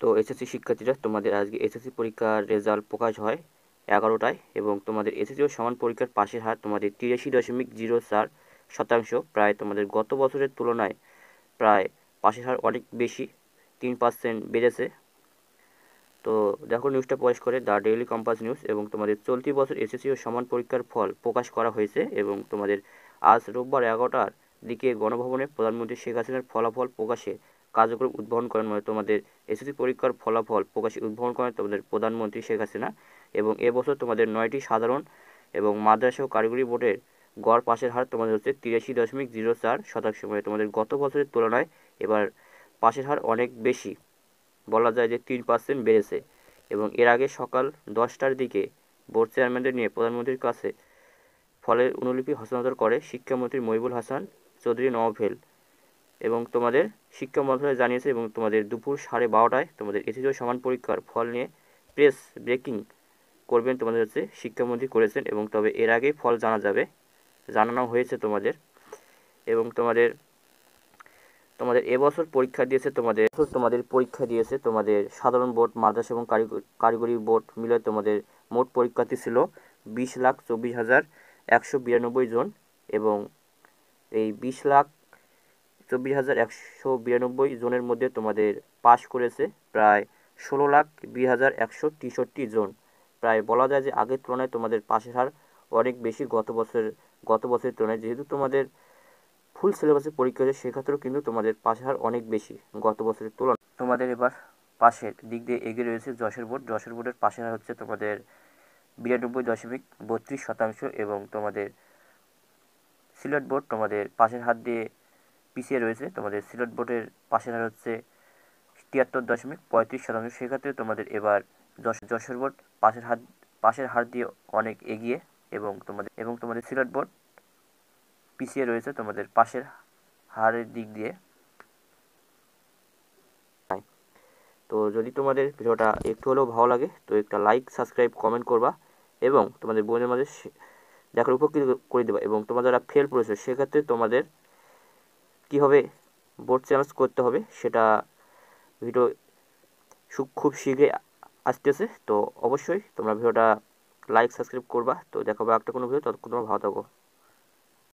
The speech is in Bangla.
তো এসএসসি শিক্ষার্থীরা, তোমাদের আজকে এসএসসি পরীক্ষার রেজাল্ট প্রকাশ হয় 11টায়, এবং তোমাদের এসএসসি ও সমান পরীক্ষার পাশের হার তোমাদের 83.04%, প্রায় তোমাদের গত বছরের তুলনায় প্রায় পাশের হার অনেক বেশি, 3% বেড়েছে। তো দেখো নিউজটা প্রকাশ করে দ্য ডেইলি কম্পাস নিউজ, এবং তোমাদের চলতি বছর এসএসসি ও সমান পরীক্ষার ফল প্রকাশ করা হয়েছে, এবং তোমাদের আজ রোববার 11টার দিকে গণভবনে প্রধানমন্ত্রী শেখ হাসিনার ফলাফল প্রকাশে কার্যক্রম উদ্বোধন করেন। মানে তোমাদের এসএসসি পরীক্ষার ফলাফল প্রকাশে উদ্বোধন করেন তোমাদের প্রধানমন্ত্রী শেখ হাসিনা। এবং এবছর তোমাদের 9টি সাধারণ এবং মাদ্রাসা ও কারিগরি বোর্ডের গড় পাশের হার তোমাদের হচ্ছে 83.04%। মানে তোমাদের গত বছরের তুলনায় এবার পাশের হার অনেক বেশি, বলা যায় যে 3% বেড়েছে। এবং এর আগে সকাল 10টার দিকে বোর্ড চেয়ারম্যানদের নিয়ে প্রধানমন্ত্রীর কাছে ফলের অনুলিপি হস্তান্তর করে শিক্ষামন্ত্রী মহিবুল হাসান চৌধুরী নওফেল। এবং তোমাদের শিক্ষা মন্ত্রণালয় জানিয়েছে, এবং তোমাদের দুপুর 12:30টায় তোমাদের এসএসসি সমান পরীক্ষার ফল নিয়ে প্রেস ব্রেকিং করবেন তোমাদের হচ্ছে শিক্ষামন্ত্রী করেছেন। এবং তবে এর আগেই ফল জানানো হয়েছে তোমাদের। এবং তোমাদের এবছর পরীক্ষা দিয়েছে তোমাদের সাধারণ বোর্ড, মাদ্রাসা এবং কারিগরি বোর্ড মিলে তোমাদের মোট পরীক্ষার্থী ছিল 20,24,192 জন। এবং এই 20,24,192 জনের মধ্যে তোমাদের পাশ করেছে প্রায় 16,20,163 জন। প্রায় বলা যায় যে আগের তুলনায় তোমাদের পাশের হার অনেক বেশি গত বছরের তুলনায়। যেহেতু তোমাদের ফুল সিলেবাসে পরীক্ষা হয়েছে, সেক্ষেত্রেও কিন্তু তোমাদের পাশের হার অনেক বেশি গত বছরের তুলনায়। তোমাদের এবার পাশের দিক দিয়ে এগিয়ে রয়েছে যশোর বোর্ডের পাশের হার হচ্ছে তোমাদের 92.32%। এবং তোমাদের সিলেট বোর্ড তোমাদের পাশের হার দিয়ে পিছিয়ে রয়েছে। তোমাদের সিলেট বোর্ডের পাশের হার হচ্ছে 73.35%। সেক্ষেত্রে তোমাদের এবার যশোর বোর্ড পাশের হার দিয়ে অনেক এগিয়ে, এবং তোমাদের সিলেট বোর্ড পিছিয়ে রয়েছে তোমাদের পাশের হারের দিক দিয়ে। তো যদি তোমাদের ভিডিওটা একটু হলেও ভালো লাগে, তো একটা লাইক, সাবস্ক্রাইব, কমেন্ট করবা, এবং তোমাদের বোনের মাঝে দেখার উপকৃত করে দেবা। এবং তোমরা যারা ফেল করেছো, সেক্ষেত্রে তোমাদের কীভাবে বোর্ড চ্যালেঞ্জ করতে হবে সেটা ভিডিও খুব শীঘ্রই আসতেছে। তো অবশ্যই তোমরা ভিডিওটা লাইক, সাবস্ক্রাইব করবা। তো দেখাবো একটা কোনো ভিডিও, ততক্ষণ তোমরা ভালো থাকো।